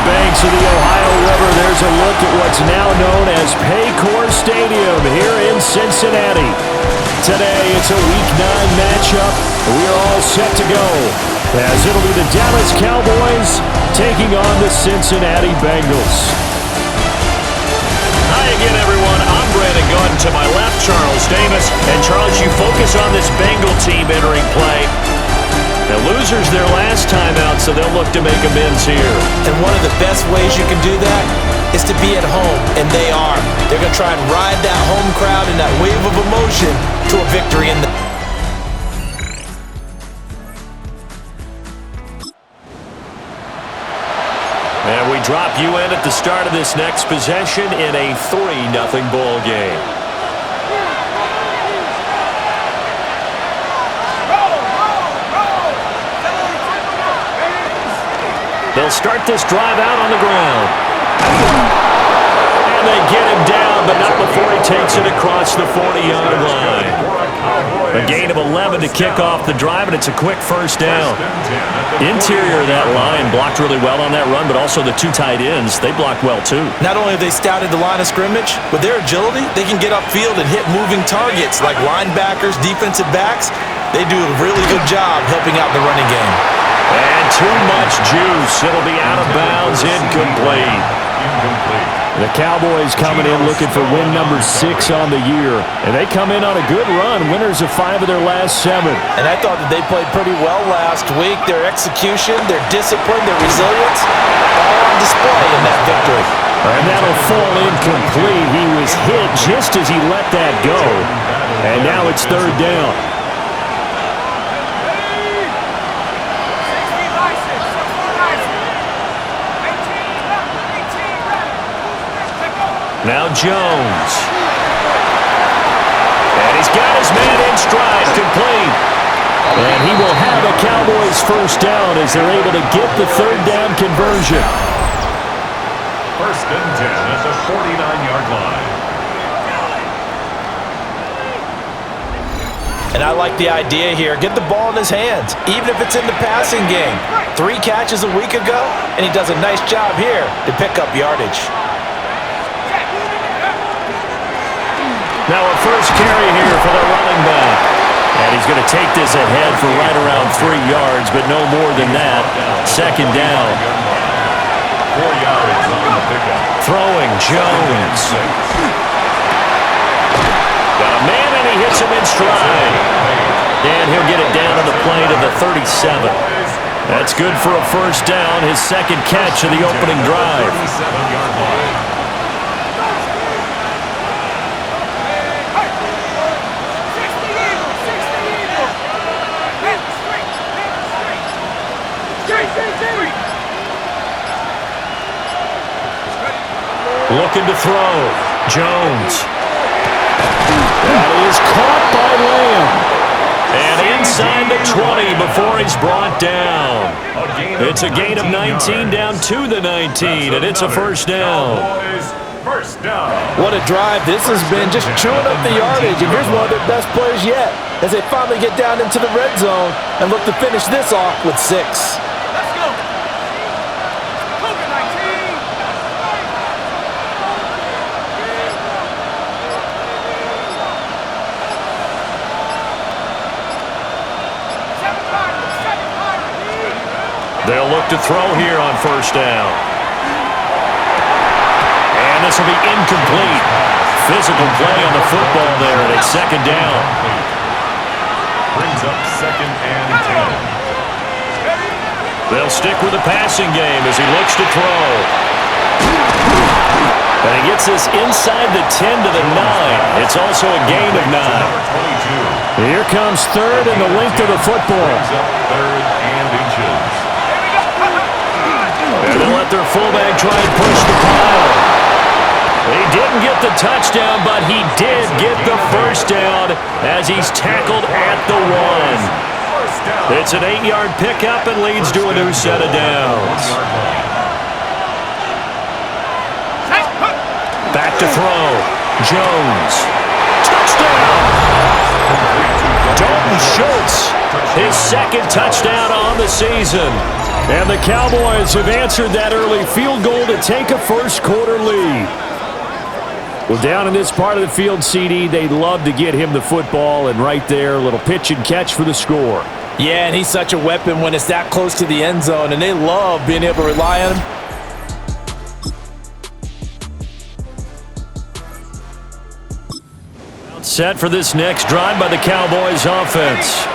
banks of the Ohio River, there's a look at what's now known as Paycor Stadium here in Cincinnati. Today, it's a Week 9 matchup, and we are all set to go, as it'll be the Dallas Cowboys taking on the Cincinnati Bengals. Hi again, everyone. I'm Brandon Gordon. To my left, Charles Davis. And Charles, you focus on this Bengal team entering play. The losers their last time out, so they'll look to make amends here. And one of the best ways you can do that is to be at home, and they are. They're going to try and ride that home crowd and that wave of emotion to a victory in the... And we drop you in at the start of this next possession in a 3-0 ball game. They'll start this drive out on the ground. And they get him down, but not before he takes it across the 40-yard line. A gain of 11 to kick off the drive, and it's a quick first down. Interior of that line blocked really well on that run, but also the two tight ends, they blocked well too. Not only have they scouted the line of scrimmage, with their agility, they can get upfield and hit moving targets like linebackers, defensive backs. They do a really good job helping out the running game. And too much juice. It'll be out of bounds, incomplete. The Cowboys coming in looking for win number 6 on the year. And they come in on a good run, winners of 5 of their last 7. And I thought that they played pretty well last week. Their execution, their discipline, their resilience, all on display in that victory. And that'll fall incomplete. He was hit just as he let that go. And now it's third down. Now Jones. And he's got his man in stride, complete. And he will have a Cowboys first down as they're able to get the third down conversion. First and 10 at the 49-yard line. And I like the idea here. Get the ball in his hands, even if it's in the passing game. 3 catches a week ago, and he does a nice job here to pick up yardage. Now a first carry here for the running back. And he's going to take this ahead for right around 3 yards, but no more than that. Second down. 4 yards on the pickup. Throwing Jones. Got a man, and he hits him in stride. And he'll get it down to the play to the 37. That's good for a first down, his second catch of the opening drive. 37-yard line. Looking to throw. Jones. That is caught by Lamb. And inside the 20 before he's brought down. It's a gain of 19 down to the 19, and it's a first down. First down. What a drive this has been, just chewing up the yardage. And here's one of their best plays yet as they finally get down into the red zone and look to finish this off with 6. They'll look to throw here on first down. And this will be incomplete. Physical play on the football there, and it's second down. Brings up second and 10. They'll stick with the passing game as he looks to throw. And he gets this inside the 10 to the 9. It's also a gain of 9. Here comes third and the length of the football. Brings up third and inches. And they'll let their fullback try and push the pile. He didn't get the touchdown, but he did get the first down as he's tackled at the 1. It's an 8-yard pickup and leads to a new set of downs. Back to throw. Jones. Touchdown! Dalton Schultz, his second touchdown on the season. And the Cowboys have answered that early field goal to take a first-quarter lead. Well, down in this part of the field, CD, they'd love to get him the football, and right there, a little pitch and catch for the score. Yeah, and he's such a weapon when it's that close to the end zone, and they love being able to rely on him. Set for this next drive by the Cowboys offense.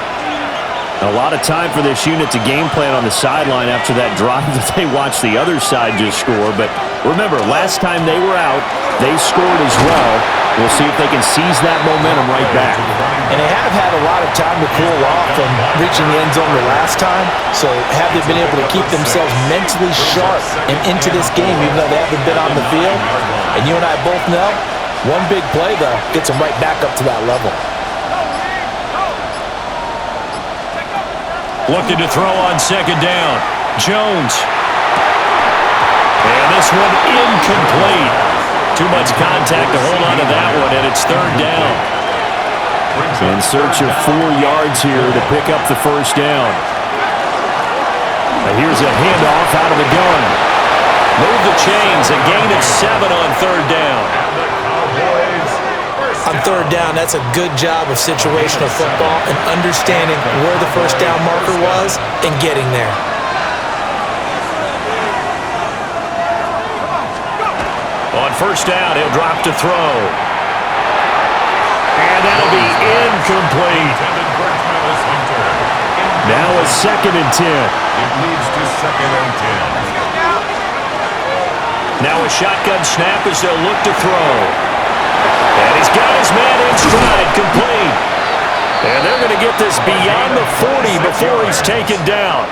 A lot of time for this unit to game plan on the sideline after that drive that they watched the other side just score. But remember, last time they were out, they scored as well. We'll see if they can seize that momentum right back. And they have had a lot of time to cool off from reaching the end zone the last time. So have they been able to keep themselves mentally sharp and into this game even though they haven't been on the field? And you and I both know, one big play, though, gets them right back up to that level. Looking to throw on second down. Jones. And this one incomplete. Too much contact to hold on to that one, and it's third down. In search of 4 yards here to pick up the first down. Now here's a handoff out of the gun. Move the chains, a gain of 7 on third down. On third down, that's a good job of situational football and understanding where the first down marker was and getting there. On first down, he'll drop to throw. And that'll be incomplete. Now a 2nd and 10. It leads to 2nd and 10. Now a shotgun snap as they'll look to throw. And he's got his man in stride, complete. And they're going to get this beyond the 40 before he's taken down.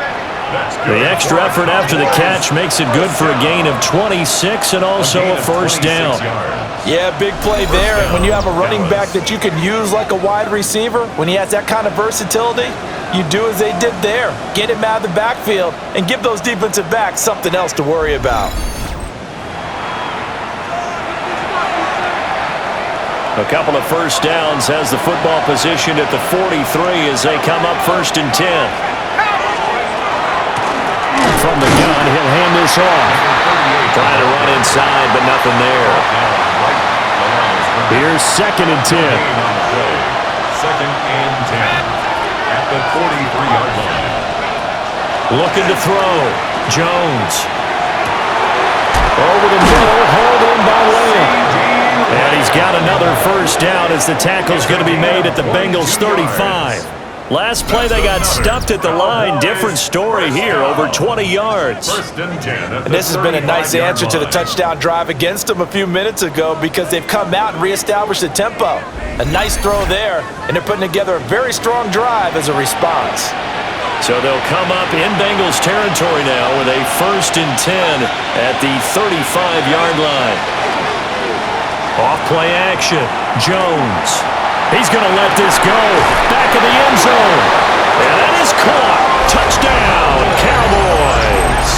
The extra effort after the catch makes it good for a gain of 26 and also a first down. Yeah, big play there. And when you have a running back that you can use like a wide receiver, when he has that kind of versatility, you do as they did there. Get him out of the backfield and give those defensive backs something else to worry about. A couple of first downs has the football positioned at the 43 as they come up 1st and 10. From the gun, he'll hand this off. Trying to run inside, but nothing there. Here's 2nd and 10. 2nd and 10 at the 43-yard line. Looking to throw. Jones. Over the middle, hauled in by Lane. And he's got another first down as the tackle's going to be made at the Bengals 35. Last play they got stuffed at the line. Different story here, over 20 yards. And this has been a nice answer to the touchdown drive against them a few minutes ago because they've come out and reestablished the tempo. A nice throw there, and they're putting together a very strong drive as a response. So they'll come up in Bengals territory now with a 1st and 10 at the 35-yard line. Off play action. Jones. He's going to let this go. Back of the end zone. And that is caught. Touchdown, Cowboys.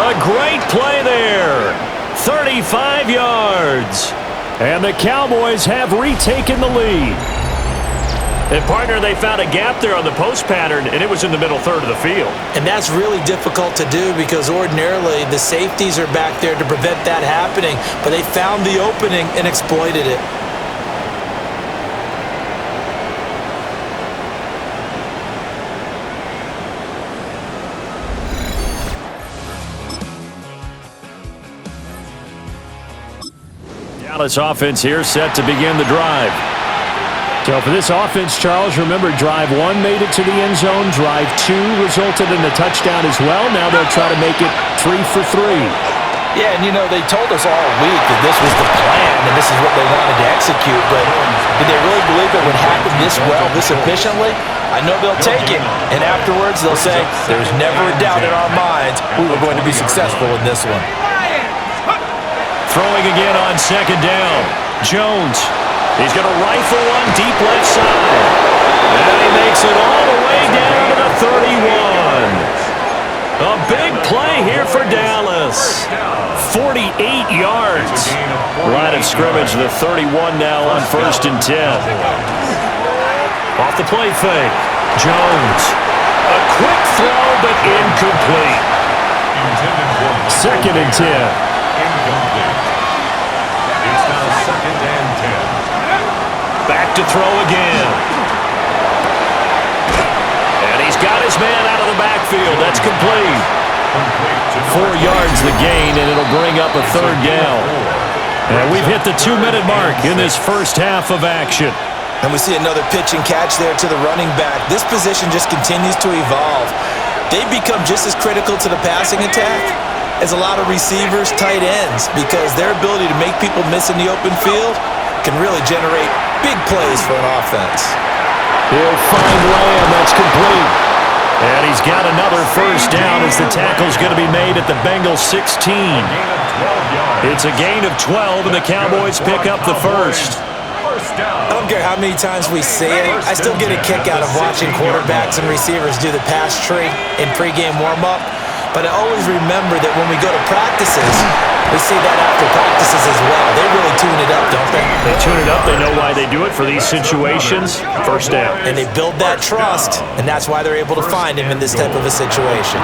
A great play there. 35 yards. And the Cowboys have retaken the lead. And, partner, they found a gap there on the post pattern, and it was in the middle third of the field. And that's really difficult to do because ordinarily the safeties are back there to prevent that happening, but they found the opening and exploited it. Dallas offense here set to begin the drive. So for this offense, Charles, remember drive 1 made it to the end zone. Drive 2 resulted in a touchdown as well. Now they'll try to make it 3 for 3. Yeah, and you know, they told us all week that this was the plan and this is what they wanted to execute, but did they really believe it would happen this well, this efficiently? I know they'll take it, and afterwards they'll say, there's never a doubt in our minds we were going to be successful in this one. Throwing again on second down. Jones. He's going to rifle one deep left side. And he makes it all the way down to the 31. A big play here for Dallas. 48 yards. Line of scrimmage, the 31 now on 1st and 10. Off the play fake. Jones. A quick throw, but incomplete. Second and 10. Incomplete. It's now second and 10. Back to throw again. And he's got his man out of the backfield. That's complete. 4 yards the gain, and it'll bring up a third down. And we've hit the 2-minute mark in this first half of action. And we see another pitch and catch there to the running back. This position just continues to evolve. They've become just as critical to the passing attack as a lot of receivers, tight ends, because their ability to make people miss in the open field can really generate big plays for an offense. He'll find Lamb. That's complete. And he's got another first down as the tackle's going to be made at the Bengals 16. It's a gain of 12, and the Cowboys pick up the first. I don't care how many times we see it, I still get a kick out of watching quarterbacks and receivers do the pass tree in pregame warm-up. But I always remember that when we go to practices, we see that after practices as well. They really tune it up, don't they? They tune it up. They know why they do it for these situations. First down. And they build that trust, and that's why they're able to find him in this type of a situation.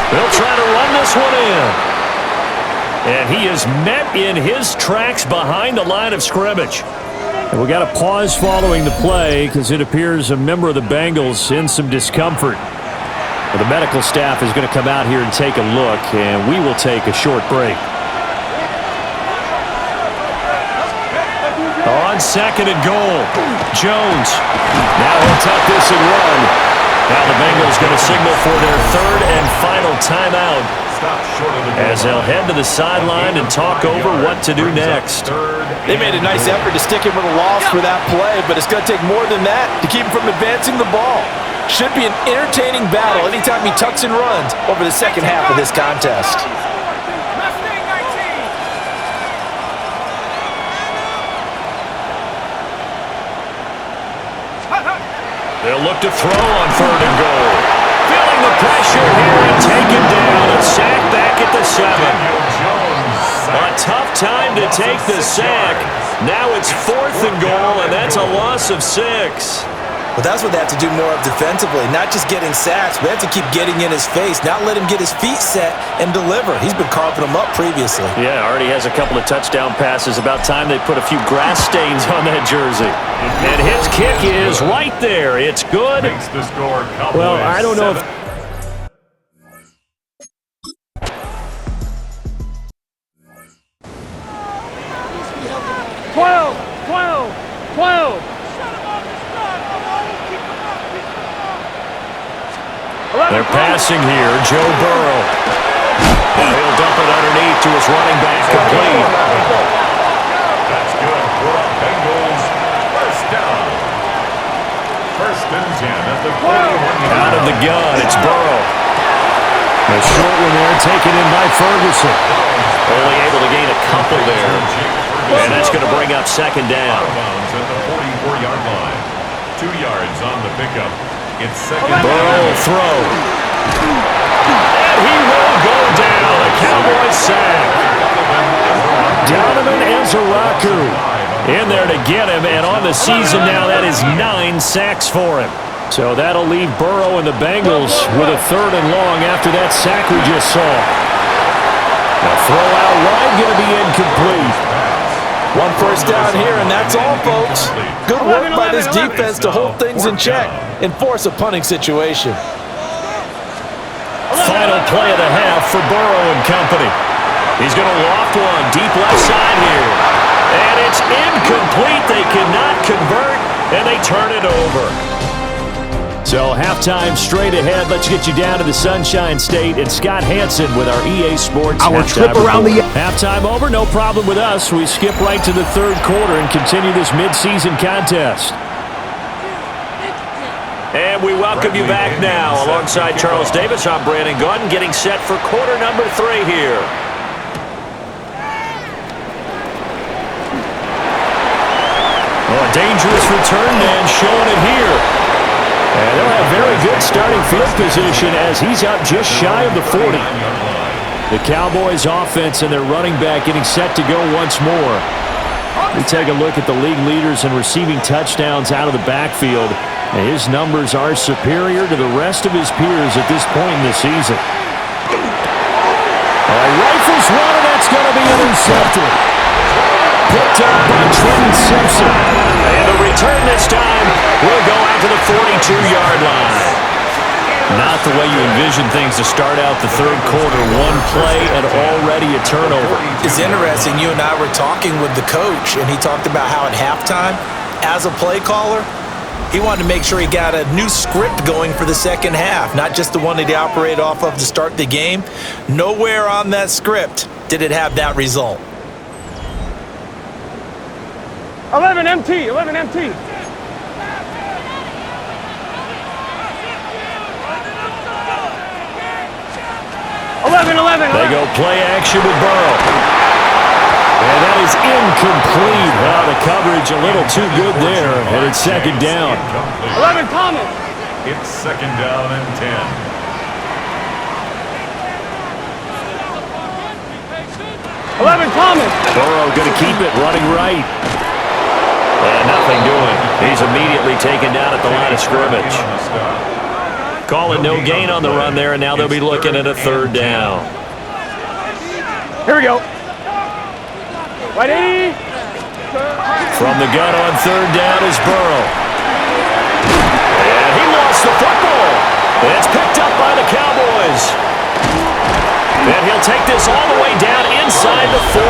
They'll try to run this one in. And he is met in his tracks behind the line of scrimmage. And we got a pause following the play because it appears a member of the Bengals in some discomfort. Well, the medical staff is going to come out here and take a look, and we will take a short break. On second and goal, Jones. Now he'll tuck this and run. Now the Bengals going to signal for their third and final timeout as they'll head to the sideline and talk over what to do next. They made a nice effort to stick him with a loss for that play, but it's going to take more than that to keep him from advancing the ball. Should be an entertaining battle anytime he tucks and runs over the second half of this contest. They'll look to throw on third and goal. Feeling the pressure here and take it down. A sack back at the 7. A tough time to take the sack. Now it's fourth and goal, and that's a loss of 6. Well, that's what they have to do more of defensively, not just getting sacks. We have to keep getting in his face, not let him get his feet set and deliver. He's been carving them up previously. Yeah, already has a couple of touchdown passes. About time they put a few grass stains on that jersey. And his kick is right there. It's good. Well, I don't know if... 12. They're passing here. Joe Burrow. Now he'll dump it underneath to his running back, complete. That's good for the Bengals. First down. First and 10 at the 41. Out of the gun, it's Burrow. A short one there, taken in by Ferguson. Only able to gain a couple there. And that's going to bring up second down. Out of bounds at the 44-yard line. 2 yards on the pickup. It's second down. Burrow throw. And he will go down. A Cowboys sack. Donovan Ezeraku In there to get him, and on the season now, that is 9 sacks for him. So that'll leave Burrow and the Bengals with a third and long after that sack we just saw. The throw out wide going to be incomplete. One first down here, and that's all, folks. Good work by this defense to hold things in check and force a punting situation. Final play of the half for Burrow and company. He's going to loft one deep left side here. And it's incomplete. They cannot convert, and they turn it over. So halftime straight ahead. Let's get you down to the Sunshine State and Scott Hansen with our EA Sports Our trip around the... Halftime over, no problem with us. We skip right to the third quarter and continue this mid-season contest. And we welcome you back now. Alongside Charles Davis, I'm Brandon Gaudin, getting set for quarter number 3 here. Oh, a dangerous return man showing it here. And they'll have very good starting field position as he's up just shy of the 40. The Cowboys offense and their running back getting set to go once more. We take a look at the league leaders in receiving touchdowns out of the backfield. And his numbers are superior to the rest of his peers at this point in the season. Rifles one, and that's going to be intercepted. Picked up by Trenton Simpson. And the return this time will go out to the 42-yard line. Not the way you envision things to start out the third quarter. One play and already a turnover. It's interesting. You and I were talking with the coach, and he talked about how at halftime, as a play caller, he wanted to make sure he got a new script going for the second half, not just the one that he operated off of to start the game. Nowhere on that script did it have that result. 11 MT, 11 MT. 11. They go play action with Burrow. And that is incomplete. The coverage a little too good there, and it's second down. 11 Thomas. It's second down and 10. Thomas. Burrow going to keep it running right. And nothing doing. He's immediately taken down at the line of scrimmage. Calling no gain on the run there, and now they'll be looking at a third down. Here we go. Ready? From the gun on third down is Burrow. And he lost the football. It's picked up by the Cowboys. And he'll take this all the way down inside the 40.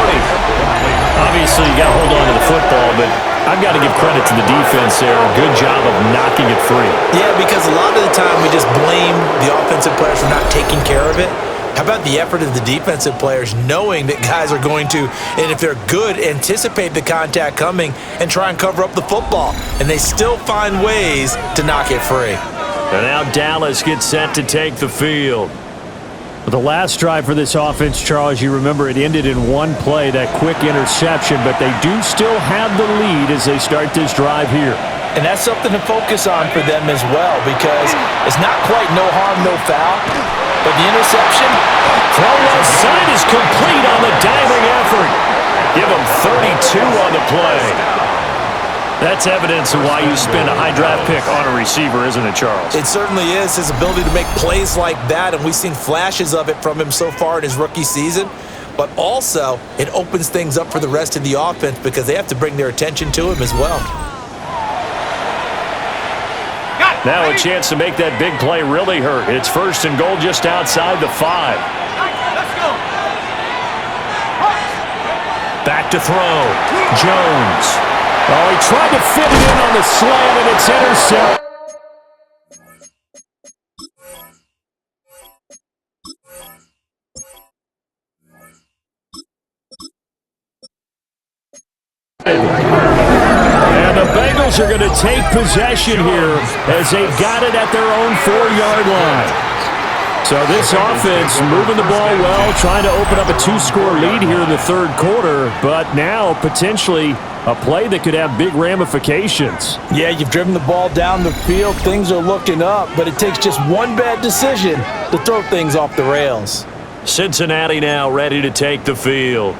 Obviously, you got to hold on to the football, but I've got to give credit to the defense there. Good job of knocking it free. Yeah, because a lot of the time we just blame the offensive players for not taking care of it. How about the effort of the defensive players knowing that guys are going to, and if they're good, anticipate the contact coming and try and cover up the football. And they still find ways to knock it free. And now Dallas gets set to take the field. The last drive for this offense, Charles, you remember it ended in one play, that quick interception, but they do still have the lead as they start this drive here. And that's something to focus on for them as well, because it's not quite no harm, no foul, but the interception, throw left side is complete on the diving effort. Give him 32 on the play. That's evidence of why you spend a high draft pick on a receiver, isn't it, Charles? It certainly is. His ability to make plays like that, and we've seen flashes of it from him so far in his rookie season. But also, it opens things up for the rest of the offense because they have to bring their attention to him as well. Now a chance to make that big play really hurt. It's first and goal just outside the 5. Let's go. Back to throw. Jones. Oh, he tried to fit it in on the slant, and it's intercepted. And the Bengals are going to take possession here as they've got it at their own 4-yard line. So this offense moving the ball well, trying to open up a 2-score lead here in the third quarter, but now potentially a play that could have big ramifications. Yeah, you've driven the ball down the field. Things are looking up, but it takes just one bad decision to throw things off the rails. Cincinnati now ready to take the field.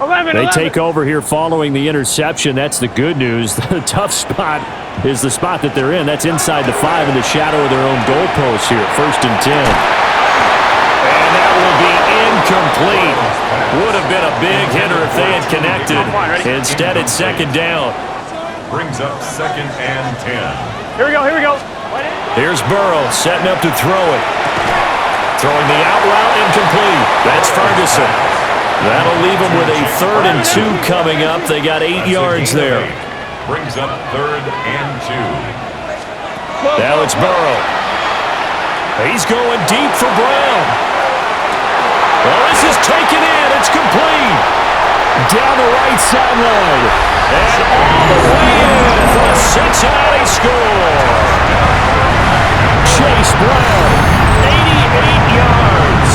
11. They take over here following the interception. That's the good news. The tough spot is the spot that they're in. That's inside the 5 in the shadow of their own goalpost here. First and 10. And that will be incomplete. Would have been a big hitter if they had connected. Instead, it's second down. Brings up second and 10. Here we go. Here's Burrow setting up to throw it. Throwing the out route incomplete. That's Ferguson. That'll leave them with a 3rd and 2 coming up. They got 8 yards there. Brings up 3rd and 2. Now it's Burrow. He's going deep for Brown. Well, this is taken in. It's complete. Down the right sideline. And all the way in for a Cincinnati score. Chase Brown, 88 yards.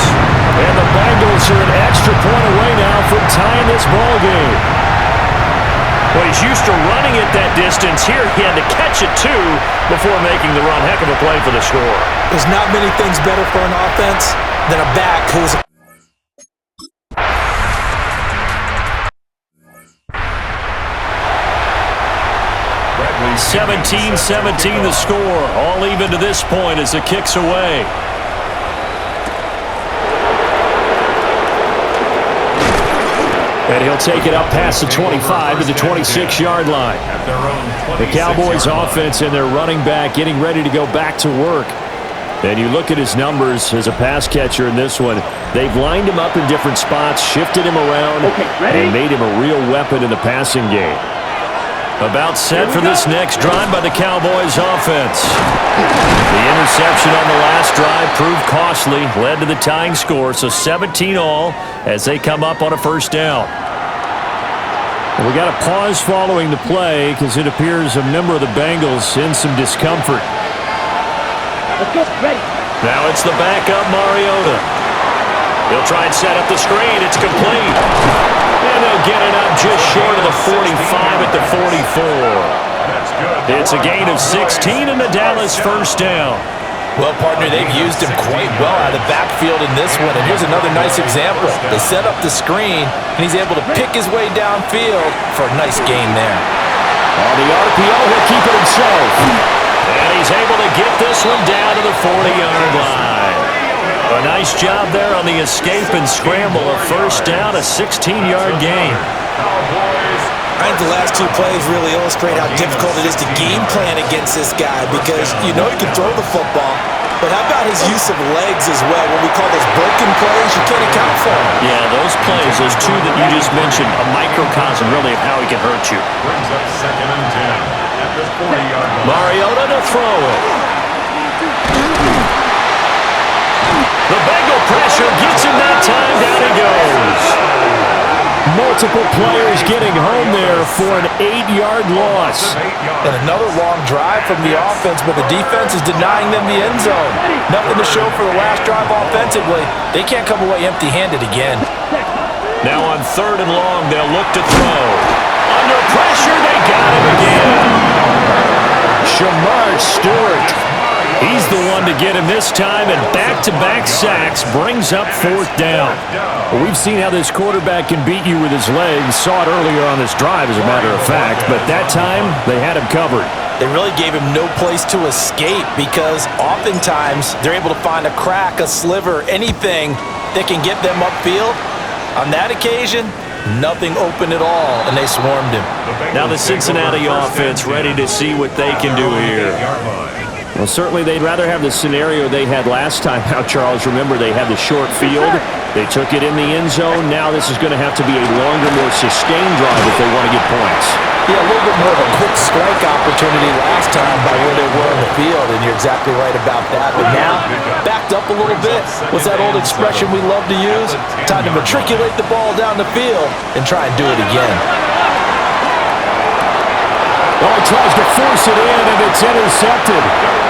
And the Bengals are an extra point away now from tying this ball game. Well, he's used to running it that distance. Here he had to catch it, too, before making the run. Heck of a play for the score. There's not many things better for an offense than a back who's And 17-17 the score. All even to this point as the kick's away. And he'll take it up past the 25 to the 26-yard line. The Cowboys offense and their running back getting ready to go back to work. And you look at his numbers as a pass catcher in this one. They've lined him up in different spots, shifted him around, and made him a real weapon in the passing game. About set for this next drive by the Cowboys offense. The interception on the last drive proved costly, led to the tying score, so 17 all as they come up on a first down. We got a pause following the play because it appears a member of the Bengals in some discomfort. Let's go. Ready. Now it's the backup, Mariota. He'll try and set up the screen. It's complete. And they'll get it up just short of the 45 at the 44. It's a gain of 16 and the Dallas first down. Well, partner, they've used him quite well out of the backfield in this one. And here's another nice example. They set up the screen, and he's able to pick his way downfield for a nice gain there. On the RPO, he'll keep it himself. And he's able to get this one down to the 40-yard line. A nice job there on the escape and scramble. A first down, a 16-yard gain. I think the last two plays really illustrate how difficult it is to game plan against this guy because you know he can throw the football, but how about his use of legs as well? What we call those broken plays, you can't account for them. Yeah, those plays, those two that you just mentioned, a microcosm really of how he can hurt you. Brings up 2nd and 10 at the 40-yard line. Mariota to throw it. The Bengal pressure gets him that time. Down he goes. Multiple players getting home there for an 8-yard loss. And another long drive from the offense, but the defense is denying them the end zone. Nothing to show for the last drive offensively. They can't come away empty-handed again. Now on 3rd and long, they'll look to throw. Under pressure, they got him again. Shamar Stewart. He's the one to get him this time, and back-to-back sacks brings up 4th down. Well, we've seen how this quarterback can beat you with his legs. Saw it earlier on this drive, as a matter of fact, but that time they had him covered. They really gave him no place to escape because oftentimes they're able to find a crack, a sliver, anything that can get them upfield. On that occasion, nothing open at all, and they swarmed him. Now the Cincinnati offense ready to see what they can do here. Well, certainly they'd rather have the scenario they had last time out, Charles. Remember, they had the short field. They took it in the end zone. Now this is going to have to be a longer, more sustained drive if they want to get points. Yeah, a little bit more of a quick strike opportunity last time by where they were on the field, and you're exactly right about that. But now, backed up a little bit. What's that old expression we love to use? Time to matriculate the ball down the field and try and do it again. Oh, he tries to force it in, and it's intercepted.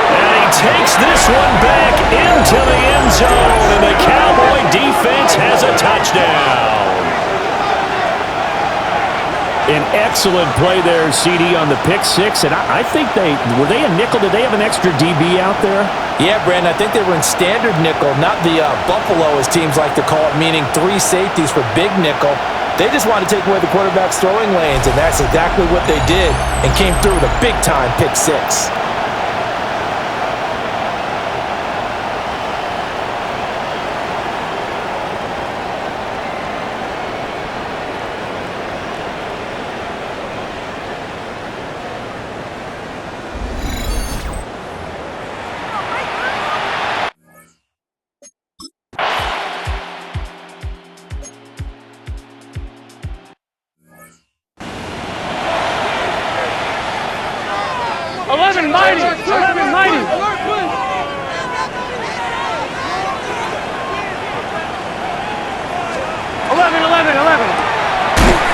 And he takes this one back into the end zone, and the Cowboy defense has a touchdown. An excellent play there, CD, on the pick six. And I think were they a nickel? Did they have an extra DB out there? Yeah, Brandon, I think they were in standard nickel, not the Buffalo, as teams like to call it, meaning 3 safeties for big nickel. They just wanted to take away the quarterback's throwing lanes, and that's exactly what they did, and came through with a big-time pick six.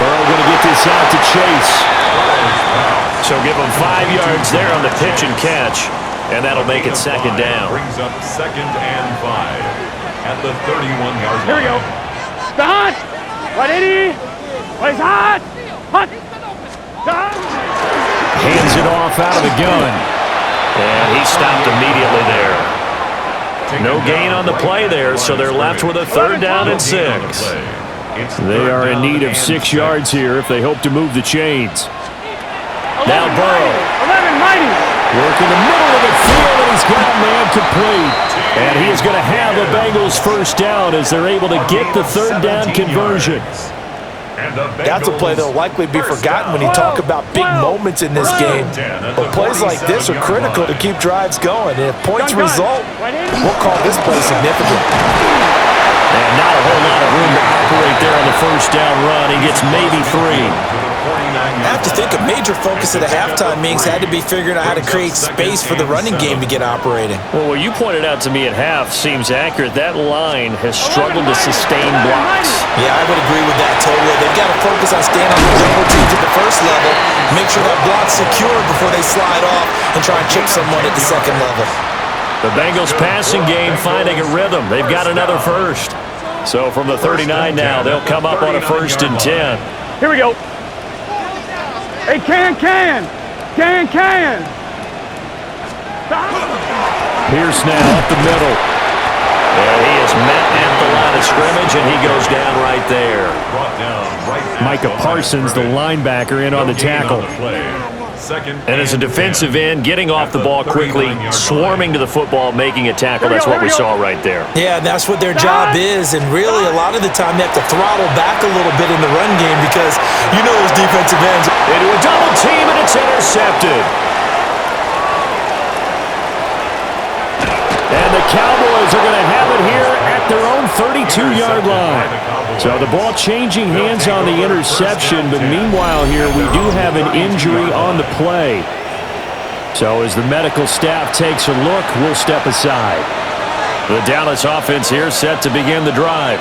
Burrow going to get this out to Chase. So give him 5 yards there on the pitch and catch, and that'll make it 2nd down. Brings up 2nd and 5 at the 31-yard line. Here we go. The hot. Right, Eddie. Place hot. Hot. Hands it off out of the gun. And he stopped immediately there. No gain on the play there, so they're left with a 3rd down and 6. They are in need of 6 yards here if they hope to move the chains. Now Burrow. 11, mighty. Work in the middle of the field, and he's got a man complete. And he is going to have a Bengals first down as they're able to get the third down conversion. That's a play that will likely be forgotten when you talk about big moments in this game. But plays like this are critical to keep drives going. And if points result, we'll call this play significant. And not a whole lot of room to operate there on the first down run. He gets maybe 3. I have to think a major focus of the halftime meetings had to be figuring out how to create space for the running game to get operating. Well, what you pointed out to me at half seems accurate. That line has struggled to sustain blocks. Yeah, I would agree with that totally. They've got to focus on staying on the double teams at the first level, make sure that block's secure before they slide off and try and chip someone at the second level. The Bengals passing game finding a rhythm. They've got another first. So from the 39 now, they'll come up on a 1st and 10. Here we go. Hey, can. Pierce now up the middle. And he is met at the line of scrimmage, and he goes down right there. Micah Parsons, the linebacker, in on the tackle. And as a defensive end, getting off the ball quickly, swarming to the football, making a tackle, that's what we saw right there. Yeah, that's what their job is, and really a lot of the time they have to throttle back a little bit in the run game because you know those defensive ends. Into a double team, and it's intercepted. And the Cowboys are going to have it here at their own 32-yard line. So the ball changing hands on the interception, but meanwhile here we do have an injury on the play. So as the medical staff takes a look, we'll step aside. The Dallas offense here set to begin the drive.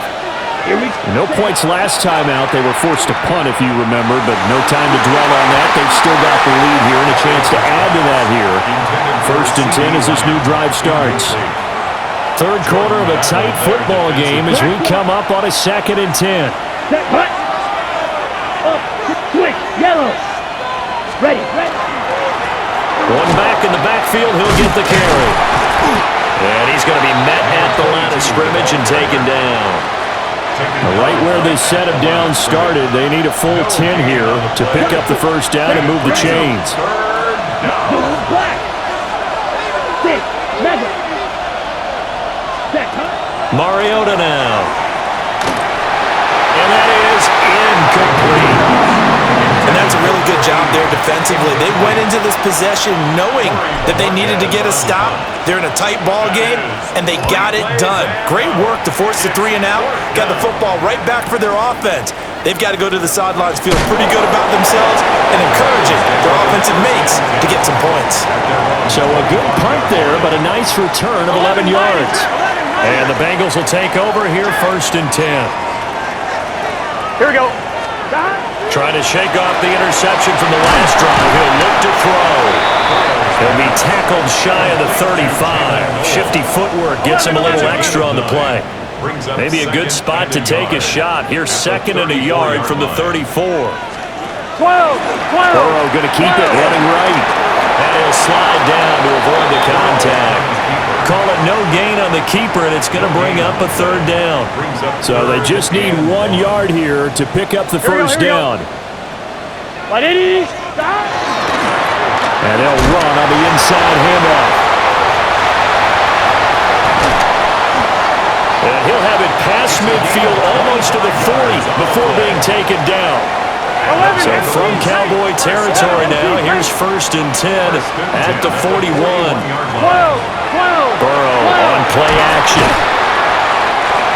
No points last time out. They were forced to punt, if you remember, but no time to dwell on that. They've still got the lead here and a chance to add to that here. 1st and 10 as this new drive starts. Third quarter of a tight football game as we come up on a 2nd and 10. Switch, yellow. Ready. One back in the backfield, he'll get the carry. And he's going to be met at the line of scrimmage and taken down. Right where this set of downs started, they need a full 10 here to pick up the first down and move the chains. Mariota now. And that is incomplete. And that's a really good job there defensively. They went into this possession knowing that they needed to get a stop. They're in a tight ball game, and they got it done. Great work to force the 3 and out. Got the football right back for their offense. They've got to go to the sidelines feeling pretty good about themselves and encouraging their offensive mates to get some points. So a good punt there, but a nice return of 11 yards. And the Bengals will take over here 1st and 10. Here we go. Trying to shake off the interception from the last drive. He'll look to throw. He'll be tackled shy of the 35. Shifty footwork gets him a little extra on the play. Maybe a good spot to take a shot. Here's 2nd and a yard from the 34. 12. Burrow going to keep it running right. And he'll slide down to avoid the contact. Call it no gain on the keeper, and it's going to bring up a 3rd down. So they just need 1 yard here to pick up the first down. And they'll run on the inside handoff. And he'll have it past midfield almost to the 40 before being taken down. So from Cowboy territory now, here's 1st and 10 at the 41. Burrow on play action.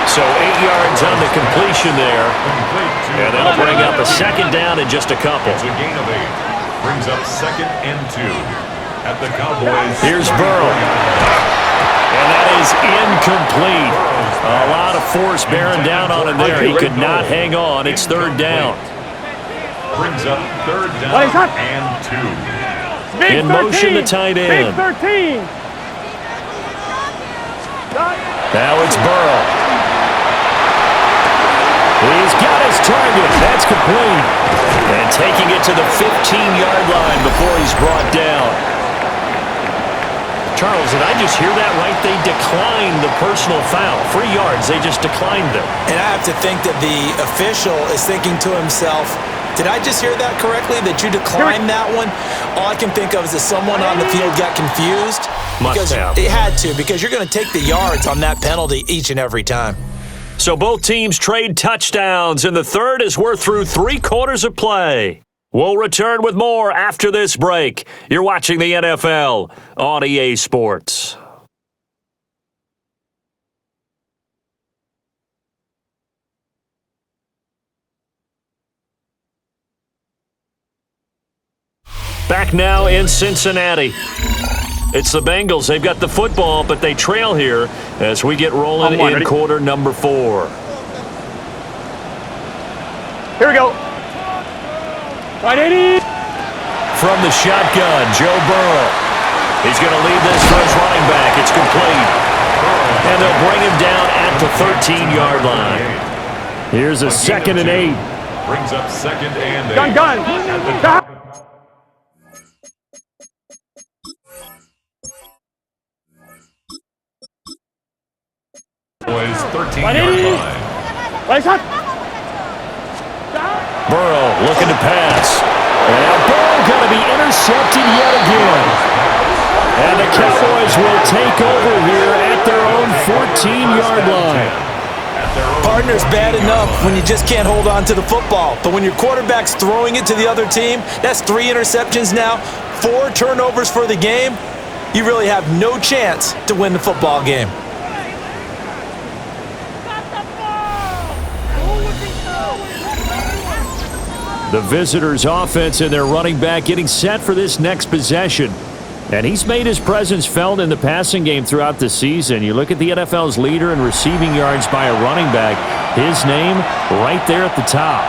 So 8 yards on the completion there. And that'll bring up a 2nd down in just a couple. It's a gain of 8. Brings up 2nd and 2 at the Cowboys. Here's Burrow. And that is incomplete. A lot of force bearing down on him there. He could not hang on. It's 3rd down. Brings up 3rd down and 2. In motion, the tight end. Big 13. Now it's Burrow. He's got his target. That's complete. And taking it to the 15-yard line before he's brought down. Charles, did I just hear that right? They declined the personal foul. 3 yards, they just declined them. And I have to think that the official is thinking to himself, Did I just hear that correctly, that you declined that one? All I can think of is that someone on the field got confused. Must have. It had to, because you're going to take the yards on that penalty each and every time. So both teams trade touchdowns, and the third as we're through 3 quarters of play. We'll return with more after this break. You're watching the NFL on EA Sports. Back now in Cincinnati. It's the Bengals. They've got the football, but they trail here as we get rolling in quarter number 4. Here we go. Right, Eddie. From the shotgun, Joe Burrow. He's going to lead this for his running back. It's complete. And they'll bring him down at the 13-yard line. Here's a 2nd and 8. Brings up 2nd and 8. Gun. Cowboys 13-yard line. Right, shot. Burrow looking to pass. And Burrow going to be intercepted yet again. And the Cowboys will take over here at their own 14-yard line. Partner's bad enough when you just can't hold on to the football. But when your quarterback's throwing it to the other team, that's 3 interceptions now, 4 turnovers for the game. You really have no chance to win the football game. The visitors' offense and their running back getting set for this next possession. And he's made his presence felt in the passing game throughout the season. You look at the NFL's leader in receiving yards by a running back, his name right there at the top.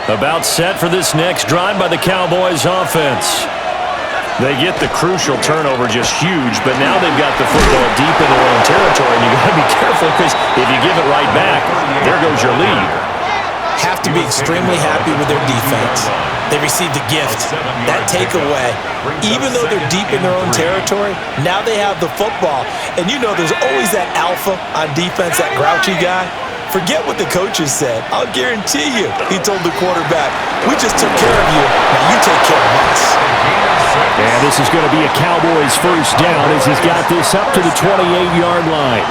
About set for this next drive by the Cowboys offense. They get the crucial turnover, just huge, but now they've got the football deep in their own territory, and you've got to be careful because if you give it right back, there goes your lead. Have to be extremely happy with their defense. They received a gift, that takeaway. Even though they're deep in their own territory, now they have the football. And you know there's always that alpha on defense, that grouchy guy. Forget what the coaches said. I'll guarantee you, he told the quarterback, we just took care of you, now you take care of us. And this is going to be a Cowboys first down as he's got this up to the 28-yard line.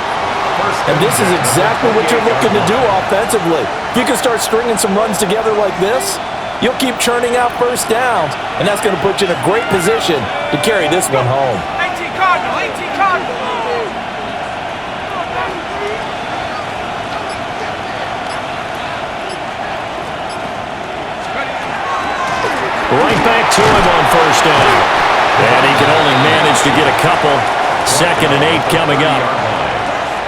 And this is exactly what you're looking to do offensively. If you can start stringing some runs together like this, you'll keep churning out first downs, and that's going to put you in a great position to carry this one home. 18 Cardinal. Right back to him on first down. And he can only manage to get a couple. 2nd and 8 coming up.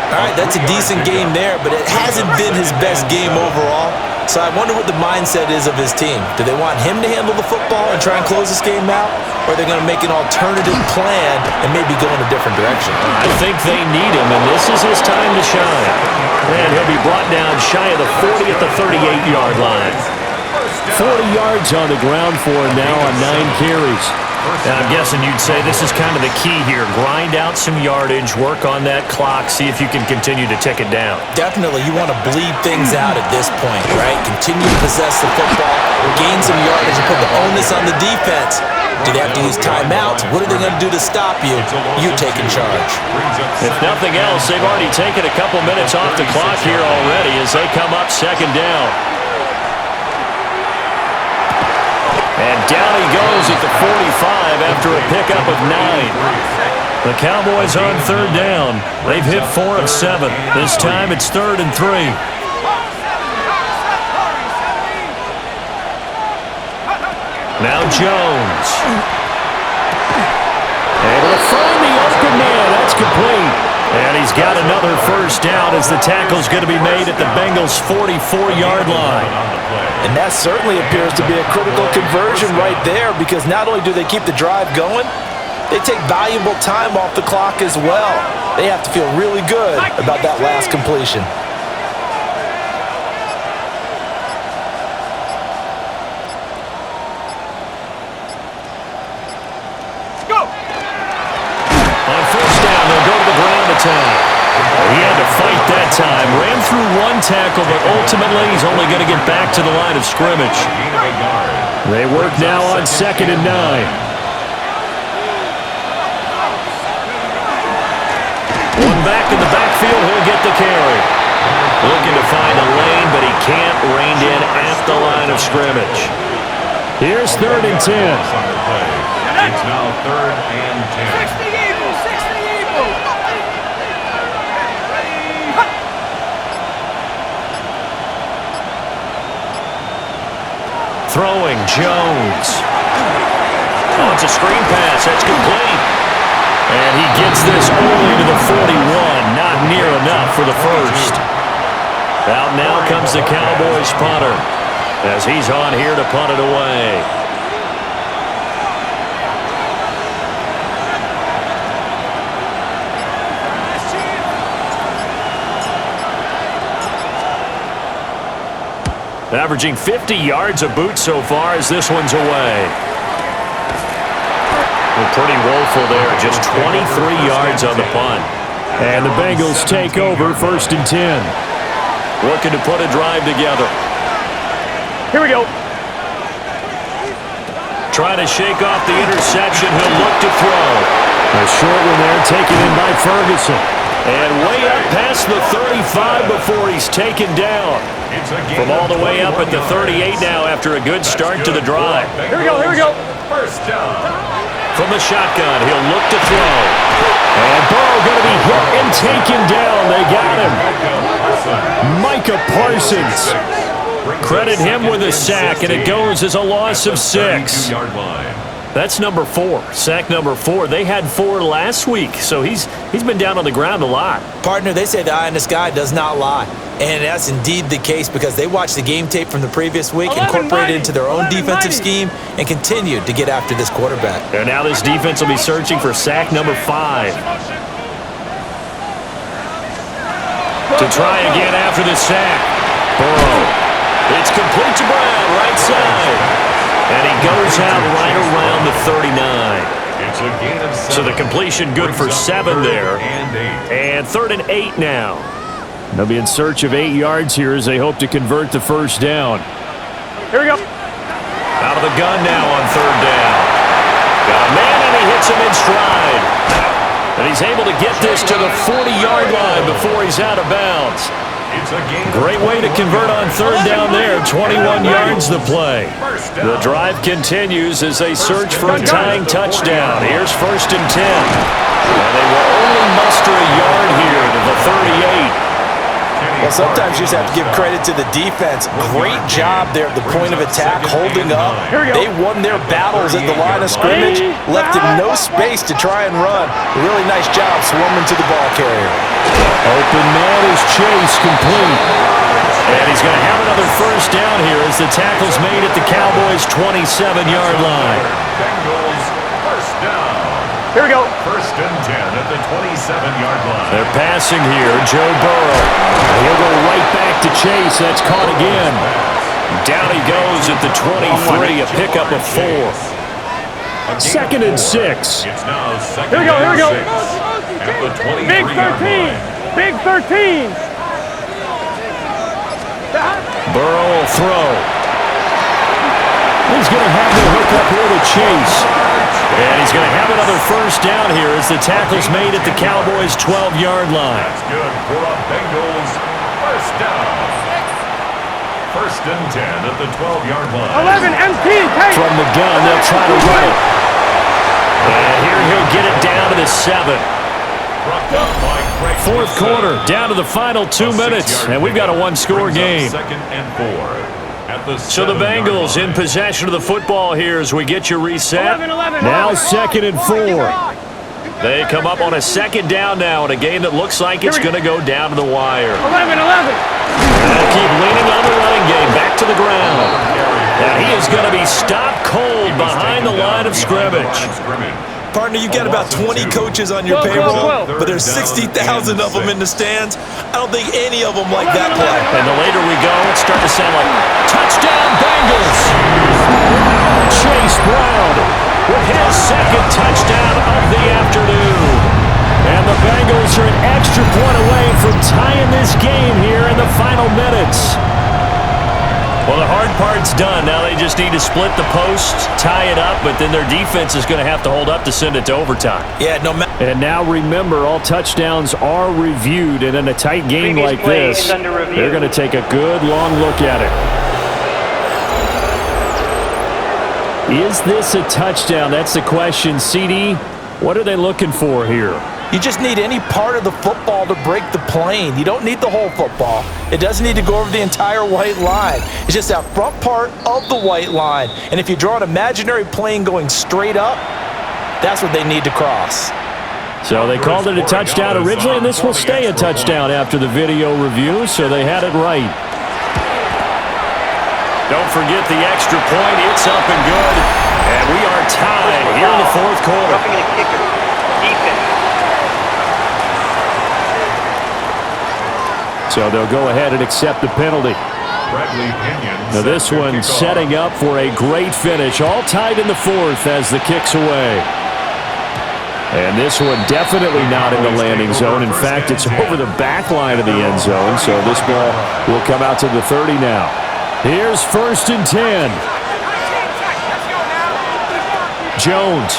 All right, that's a decent game there, but it hasn't been his best game overall. So I wonder what the mindset is of his team. Do they want him to handle the football and try and close this game out? Or are they going to make an alternative plan and maybe go in a different direction? I think they need him, and this is his time to shine. And he'll be brought down shy of the 40 at the 38-yard line. 40 yards on the ground for him now on 9 carries. And I'm guessing you'd say this is kind of the key here. Grind out some yardage, work on that clock, see if you can continue to tick it down. Definitely, you want to bleed things out at this point, right? Continue to possess the football, gain some yardage, and put the onus on the defense. Do they have to use timeouts? What are they going to do to stop you? You taking charge. If nothing else, they've already taken a couple minutes off the clock here already as they come up 2nd down. And down he goes at the 45 after a pickup of 9. The Cowboys on 3rd down. They've hit 4 of 7. This time it's 3rd and 3. Now Jones. Able to find the open man. That's complete. And he's got another first down as the tackle's going to be made at the Bengals' 44-yard line. And that certainly appears to be a critical conversion right there, because not only do they keep the drive going, they take valuable time off the clock as well. They have to feel really good about that last completion. On first down, they'll go to the ground attack. He had to fight that time. Ran through one tackle, but ultimately he's only going to get back to the line of scrimmage. They work now on 2nd and 9. One back in the backfield, he'll get the carry. Looking to find a lane, but he can't rein in at the line of scrimmage. Here's 3rd and 10. It's now 3rd and 10. 60 Eagles, 60 Eagles. Throwing, Jones. Oh, it's a screen pass. That's complete. And he gets this only to the 41. Not near enough for the first. Out now comes the Cowboys punter, as he's on here to punt it away. Averaging 50 yards a boot so far as this one's away. Well, pretty woeful there, just 23 yards on the punt. And the Bengals take over 1st and 10. Looking to put a drive together. Here we go. Trying to shake off the interception. He'll look to throw. A short one there taken in by Ferguson. And way up past the 35 before he's taken down. From all the way up at the 38 now after a good start to the drive. Here we go, here we go. First down. From the shotgun, he'll look to throw. And Burrow going to be hit and taken down. They got him. Micah Parsons. Credit him with a sack, and it goes as a loss of 6. That's number 4, sack number 4. They had 4 last week, so he's been down on the ground a lot. Partner, they say the eye in the sky does not lie. And that's indeed the case because they watched the game tape from the previous week, incorporated it into their own defensive scheme, and continued to get after this quarterback. And now this defense will be searching for sack number 5. To try again after the sack. Burrow. It's complete to Brown, right side. And he goes out right around the 39. It's a gain of 7. So the completion good for 7 there. And 3rd and 8 now. They'll be in search of 8 yards here as they hope to convert the first down. Here we go. Out of the gun now on 3rd down. Got a man and he hits him in stride. And he's able to get this to the 40-yard line before he's out of bounds. Great way to convert on 3rd down there. 21 yards the play. The drive continues as they search for a tying touchdown. Here's 1st and 10. And they will only muster a yard here to the 38. Well, sometimes you just have to give credit to the defense. Great job there at the point of attack, holding up. They won their battles at the line of scrimmage, left him no space to try and run. A really nice job swarming to the ball carrier. Open man is Chase, complete. And he's going to have another first down here as the tackle's made at the Cowboys' 27-yard line. Bengals first down. Here we go. 1st and 10 at the 27-yard line. They're passing here. Joe Burrow. He'll go right back to Chase. That's caught again. Down he goes at the 23, a pickup of 4. 2nd and 6. It's now 2nd Here we go, here we go. At the 23-yard Big 13. line. Big 13. Burrow will throw. He's going to have the hook up here to Chase. And he's going to have another first down here as the tackle's made at the Cowboys' 12-yard line. That's good for the Bengals. First down. 1st and 10 at the 12-yard line. 11 MT. From the gun, they'll try to run it. And here he'll get it down to the 7. 4th quarter, down to the final 2 minutes, and we've got a one-score game. 2nd and 4. So the Bengals in possession of the football here as we get you reset. 11. Now 2nd and 4. They come up on a 2nd down now in a game that looks like it's going to go down to the wire. 11. They'll keep leaning on the running game, back to the ground. And he is going to be stopped cold behind the line of scrimmage. Partner, you've got about 20 coaches on your payroll, but there's 60,000 of them in the stands. I don't think any of them like that play. And the later we go, it's starting to sound like touchdown Bengals. Chase Brown with his 2nd touchdown of the afternoon. And the Bengals are an extra point away from tying this game here in the final minute. Well, the hard part's done. Now they just need to split the posts, tie it up, but then their defense is going to have to hold up to send it to overtime. Yeah, no matter. And now remember, all touchdowns are reviewed, and in a tight game like this, they're going to take a good long look at it. Is this a touchdown? That's the question. CD, what are they looking for here? You just need any part of the football to break the plane. You don't need the whole football. It doesn't need to go over the entire white line. It's just that front part of the white line. And if you draw an imaginary plane going straight up, that's what they need to cross. So they called it a touchdown originally, and this will stay a touchdown after the video review, so they had it right. Don't forget the extra point. It's up and good. And we are tied here in the fourth quarter. So they'll go ahead and accept the penalty. Now this one setting up for a great finish. All tied in the fourth as the kick's away. And this one definitely not in the landing zone. In fact, it's over the back line of the end zone. So this ball will come out to the 30 now. Here's 1st and 10. Jones.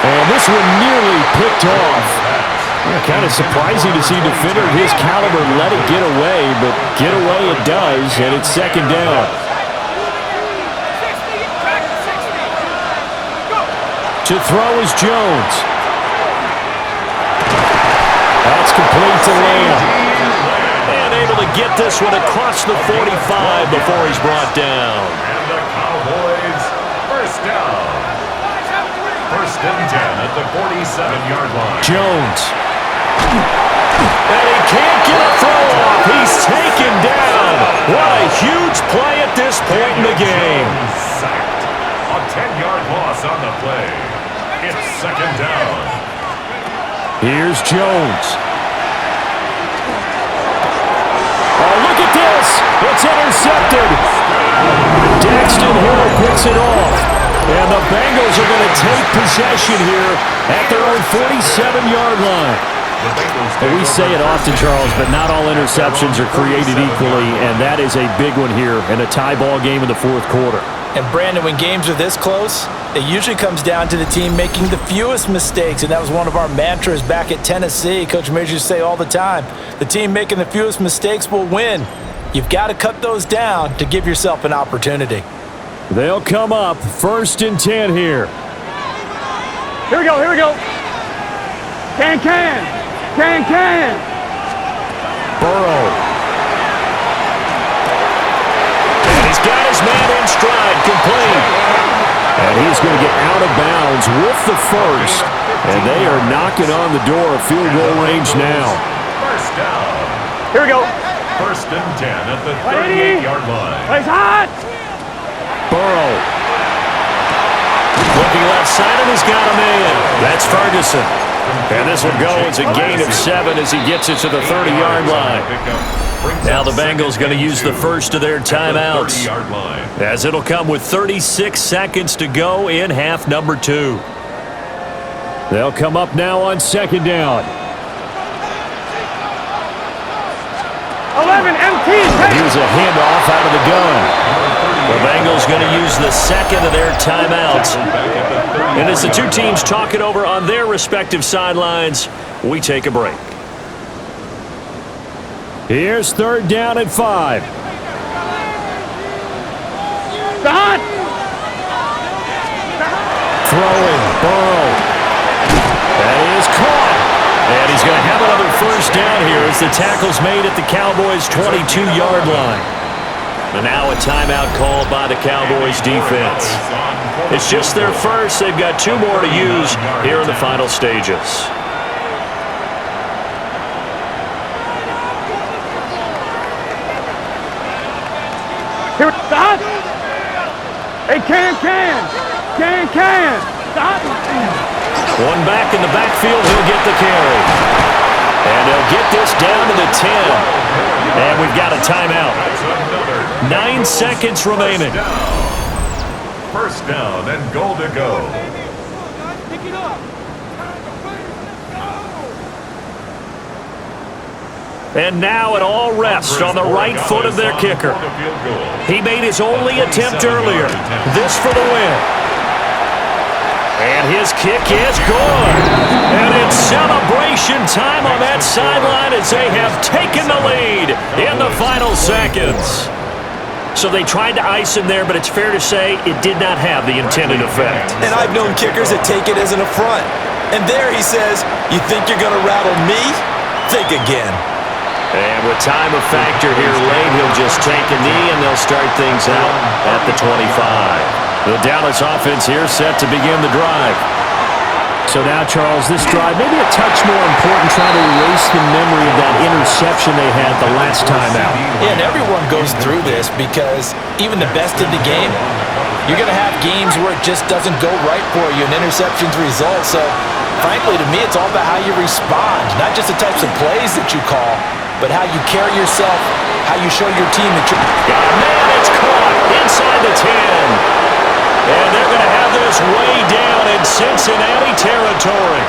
And this one nearly picked off. Kind of surprising to see a defender of his caliber let it get away, but get away it does, and it's 2nd down. To throw is Jones. That's complete to Lamb. And able to get this one across the 45 before he's brought down. And the Cowboys, first down. 1st and 10 at the 47-yard line. Jones. And he can't get a throw off. He's taken down. What a huge play at this point in the game. Sacked. A 10-yard loss on the play. It's 2nd down. Here's Jones. Oh, look at this. It's intercepted. Daxton Hill picks it off. And the Bengals are going to take possession here at their own 47-yard line. We say it often, Charles, but not all interceptions are created equally, and that is a big one here in a tie ball game in the fourth quarter. And Brandon, when games are this close, it usually comes down to the team making the fewest mistakes, and that was one of our mantras back at Tennessee. Coach Mears used to say all the time, the team making the fewest mistakes will win. You've got to cut those down to give yourself an opportunity. They'll come up 1st and 10 here. Here we go, here we go. Can. Burrow. And he's got his man in stride, complete. And he's going to get out of bounds with the first. And they are knocking on the door of field goal range now. First down. Here we go. 1st and 10 at the 38-yard line. Plays hot. Burrow. Looking left side, and he's got a man. That's Ferguson. And this will go as a gain of 7 as he gets it to the 30-yard line. Now the Bengals going to use the first of their timeouts, as it'll come with 36 seconds to go in half number 2. They'll come up now on 2nd down. 11 MT. Here's a handoff out of the gun. The Bengals going to use the second of their timeouts. And as the two teams talk it over on their respective sidelines, we take a break. Here's 3rd down and 5. Hot. Throwing, Burrow. That is caught. And he's going to have another first down here as the tackle's made at the Cowboys' 22-yard line. And now a timeout called by the Cowboys defense. It's just their first. They've got 2 more to use here in the final stages. Here, stop. Hey, can. Stop. One back in the backfield, he'll get the carry. And they'll get this down to the 10. And we've got a timeout. 9 seconds remaining. First down and goal to go. And now it all rests on the right foot of their kicker. He made his only attempt earlier. This for the win. And his kick is good. And it's celebration time on that sideline as they have taken the lead in the final seconds. So they tried to ice him there, but it's fair to say it did not have the intended effect. And I've known kickers that take it as an affront. And there he says, you think you're going to rattle me? Think again. And with time a factor here late, he'll just take a knee, and they'll start things out at the 25. The Dallas offense here set to begin the drive. So now, Charles, this drive maybe a touch more important, trying to erase the memory of that interception they had the last time out. Yeah, and everyone goes through this because even the best in the game, you're going to have games where it just doesn't go right for you, and interceptions result. So, frankly, to me, it's all about how you respond, not just the types of plays that you call, but how you carry yourself, how you show your team that you're... Oh, man, it's caught inside the 10. And they're going to have this way down in Cincinnati territory.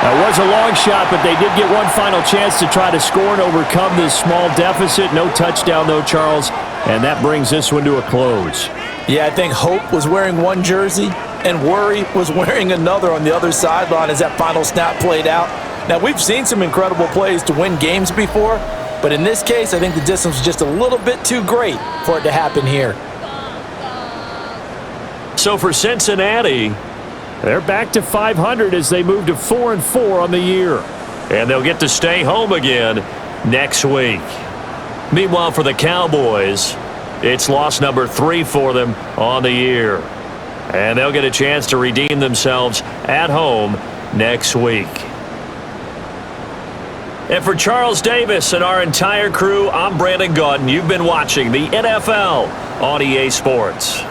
That was a long shot, but they did get one final chance to try to score and overcome this small deficit. No touchdown, though, Charles, and that brings this one to a close. Yeah, I think Hope was wearing one jersey and Worry was wearing another on the other sideline as that final snap played out. Now, we've seen some incredible plays to win games before, but in this case, I think the distance was just a little bit too great for it to happen here. So for Cincinnati, they're back to 500 as they move to 4-4 on the year. and they'll get to stay home again next week. Meanwhile, for the Cowboys, it's loss number 3 for them on the year. And they'll get a chance to redeem themselves at home next week. And for Charles Davis and our entire crew, I'm Brandon Gaudin. You've been watching the NFL on EA Sports.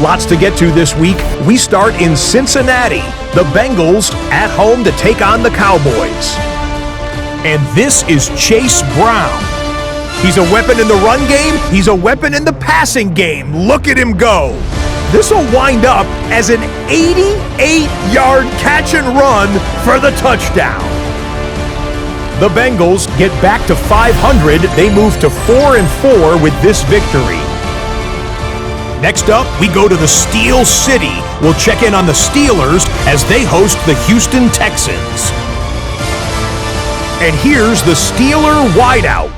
Lots to get to this week. We start in Cincinnati. The Bengals at home to take on the Cowboys. And this is Chase Brown. He's a weapon in the run game. He's a weapon in the passing game. Look at him go. This will wind up as an 88-yard catch and run for the touchdown. The Bengals get back to 500. They move to 4-4 with this victory. Next up, we go to the Steel City. We'll check in on the Steelers as they host the Houston Texans. And here's the Steeler wideout.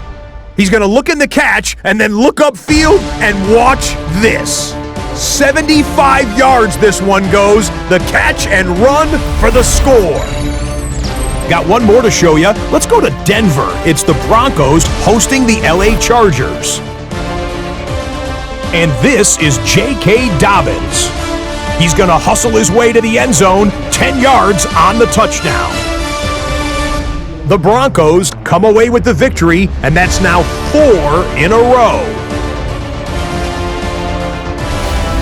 He's going to look in the catch and then look upfield and watch this. 75 yards this one goes. The catch and run for the score. Got one more to show you. Let's go to Denver. It's the Broncos hosting the LA Chargers. And this is J.K. Dobbins. He's going to hustle his way to the end zone, 10 yards on the touchdown. The Broncos come away with the victory, and that's now 4 in a row.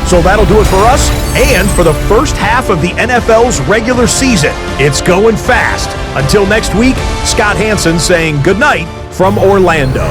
So that'll do it for us and for the first half of the NFL's regular season. It's going fast. Until next week, Scott Hansen saying goodnight from Orlando.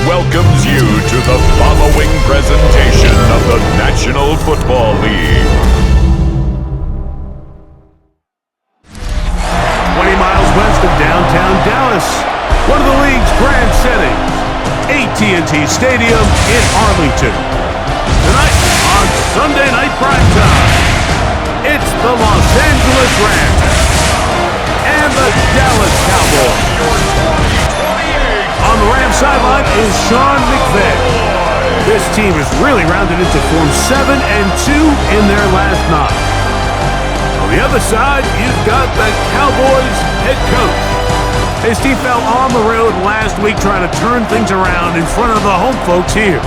Welcomes you to the following presentation of the National Football League. 20 miles west of downtown Dallas, one of the league's grand settings, AT&T Stadium in Arlington. Tonight on Sunday Night Primetime, it's the Los Angeles Rams and the Dallas Cowboys. On the Rams sideline is Sean McVay. This team has really rounded into form 7-2 in their last 9. On the other side, you've got the Cowboys head coach. His team fell on the road last week trying to turn things around in front of the home folks here.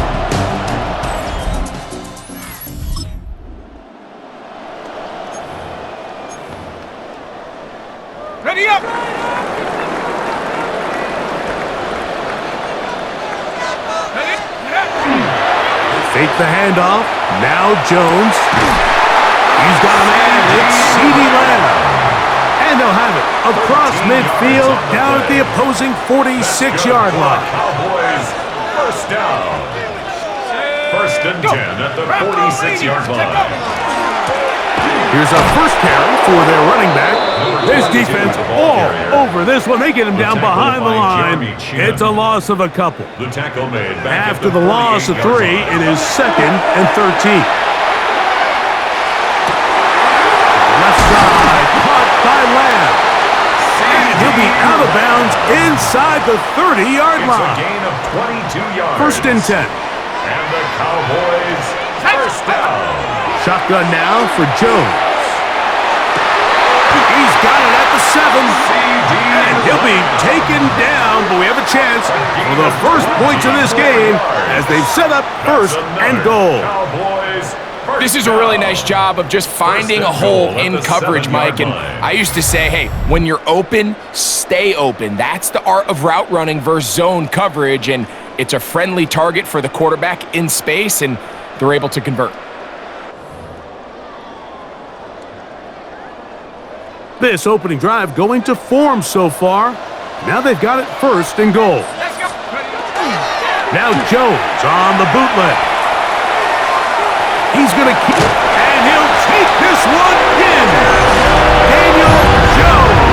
Ready up! Fake the handoff. Now Jones. He's got a man. It's CeeDee Lamb. And they'll have it across midfield down at the opposing 46-yard line. Cowboys first down. 1st and 10 at the 46-yard line. Here's a first carry for their running back. This defense all over this one. They get him down behind the line. It's a loss of a couple. The tackle made back after the loss of 3, it is 2nd and 13. Left side, caught by Lamb. And he'll be out of bounds inside the 30-yard line. It's a gain of 22 yards. 1st and 10. And the Cowboys first down. Shotgun now for Jones. He's got it at the 7. And he'll be taken down, but we have a chance for the first points of this game as they've set up 1st and goal. This is a really nice job of just finding a hole in coverage, Mike. And I used to say, hey, when you're open, stay open. That's the art of route running versus zone coverage. And It's a friendly target for the quarterback in space, and they're able to convert. This opening drive going to form so far. Now they've got it 1st and goal. Now Jones on the bootleg. He's going to keep, and he'll take this one in. Daniel Jones.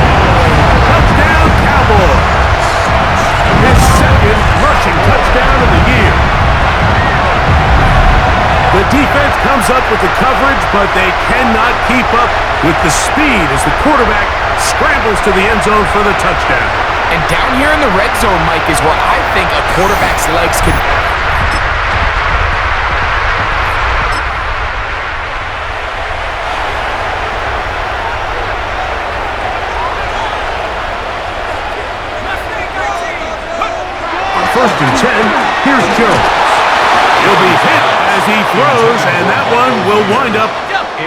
Touchdown, Cowboys. His 2nd rushing touchdown of the year. The defense comes up with the coverage, but they cannot keep up with the speed as the quarterback scrambles to the end zone for the touchdown. And down here in the red zone, Mike, is where I think a quarterback's legs can... On 1st and 10, here's Jones. He'll be hit as he throws, and that one will wind up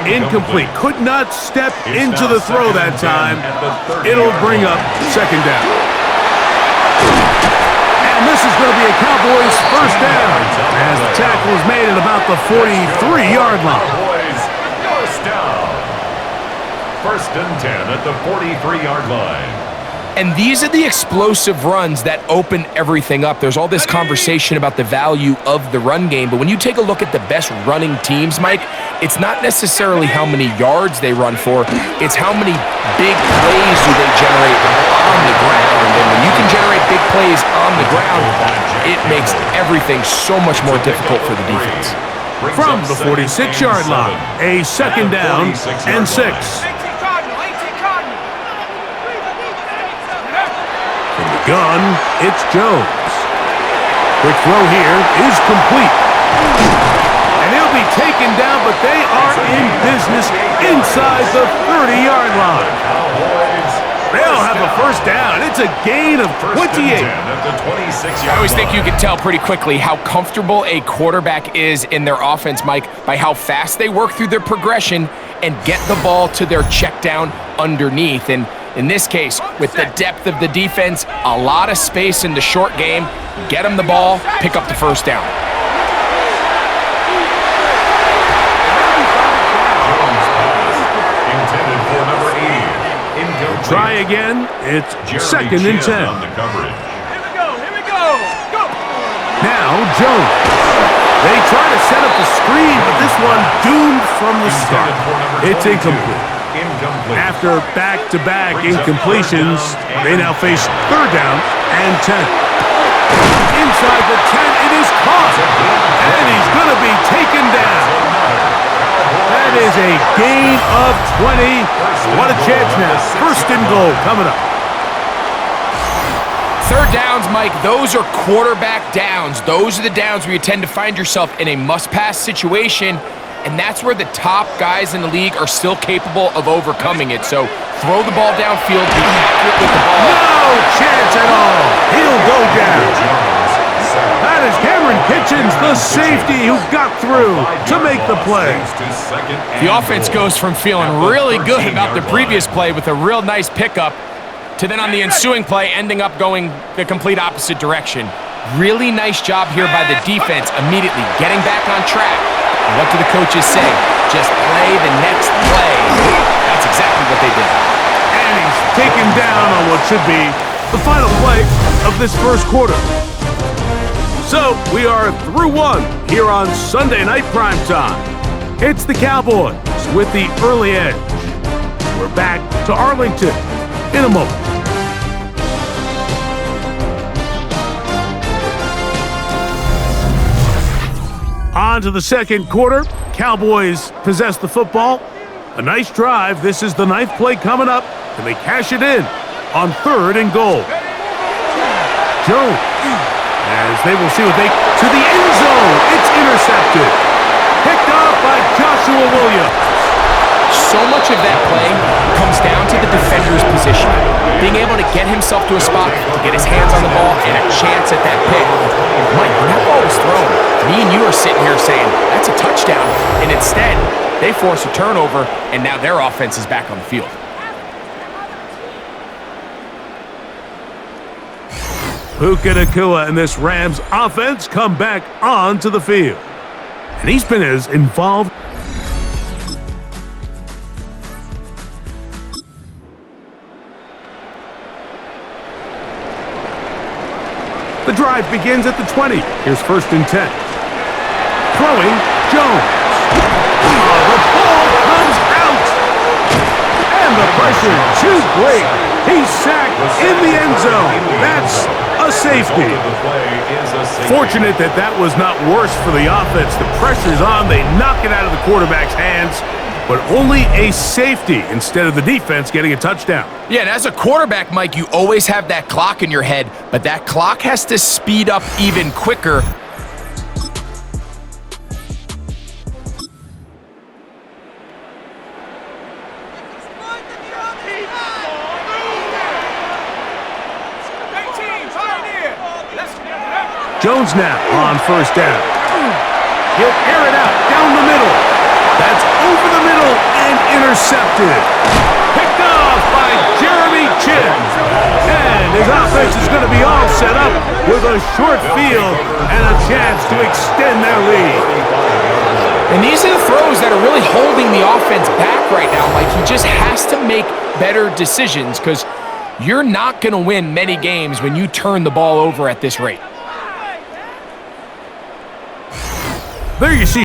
incomplete. Could not step into the throw that time. It'll bring up 2nd down. And this is going to be a Cowboys 1st down as the tackle is made at about the 43-yard line. Cowboys, 1st down. 1st and 10 at the 43-yard line. And these are the explosive runs that open everything up. There's all this conversation about the value of the run game, but when you take a look at the best running teams, Mike, it's not necessarily how many yards they run for, it's how many big plays do they generate on the ground. And when you can generate big plays on the ground, it makes everything so much more difficult for the defense. From the 46-yard line, a 2nd down and 6. Gun, it's Jones. Quick throw here is complete. And he'll be taken down, but they are in business inside the 30-yard line. They'll have a 1st down. It's a gain of 28. I always think you can tell pretty quickly how comfortable a quarterback is in their offense, Mike, by how fast they work through their progression and get the ball to their check down underneath. And in this case, with the depth of the defense, a lot of space in the short game, get them the ball, pick up the 1st down. Intended for number 80. Incomplete. Try again. It's 2nd and 10. On the coverage. Here we go. Go. Now Jones. They try to set up the screen, but this one doomed from the start. It's incomplete. After back-to-back incompletions, they now face 3rd down and 10. Inside the 10, it is caught, and he's going to be taken down. That is a gain of 20. What a chance now. 1st and goal coming up. 3rd downs, Mike, those are quarterback downs. Those are the downs where you tend to find yourself in a must-pass situation, and that's where the top guys in the league are still capable of overcoming it. So throw the ball downfield, be accurate with the ball. No chance at all. He'll go down. That is Cameron Kitchens, the safety who got through to make the play. The offense goes from feeling really good about the previous play with a real nice pickup to then on the ensuing play ending up going the complete opposite direction. Really nice job here by the defense, immediately getting back on track. And what do the coaches say? Just play the next play. That's exactly what they did. And he's taken down on what should be the final play of this 1st quarter. So we are through 1 here on Sunday Night Primetime. It's the Cowboys with the early edge. We're back to Arlington in a moment. On to the 2nd quarter. Cowboys possess the football. A nice drive. This is the 9th play coming up. Can they cash it in on 3rd and goal? Jones, as they will see what they... to the end zone. It's intercepted. Picked off by Joshua Williams. So much of that play comes down to the defender's position. Being able to get himself to a spot, to get his hands on the ball, and a chance at that pick. Mike, when that ball was thrown, me and you are sitting here saying, that's a touchdown. And instead, they force a turnover, and now their offense is back on the field. Puka Nacua and this Rams offense come back onto the field. And he's been as involved. The drive begins at the 20. Here's 1st and 10. Throwing, Jones. The ball comes out. And the pressure too great. He's sacked in the end zone. That's a safety. Fortunate that that was not worse for the offense. The pressure's on. They knock it out of the quarterback's hands. But only a safety instead of the defense getting a touchdown. Yeah, and as a quarterback, Mike, you always have that clock in your head, but that clock has to speed up even quicker. Jones now on 1st down. He'll air it out down the middle. That's over the middle and intercepted. Picked off by Jeremy Chinn. And his offense is going to be all set up with a short field and a chance to extend their lead. And these are the throws that are really holding the offense back right now. Like, he just has to make better decisions because you're not going to win many games when you turn the ball over at this rate. There you see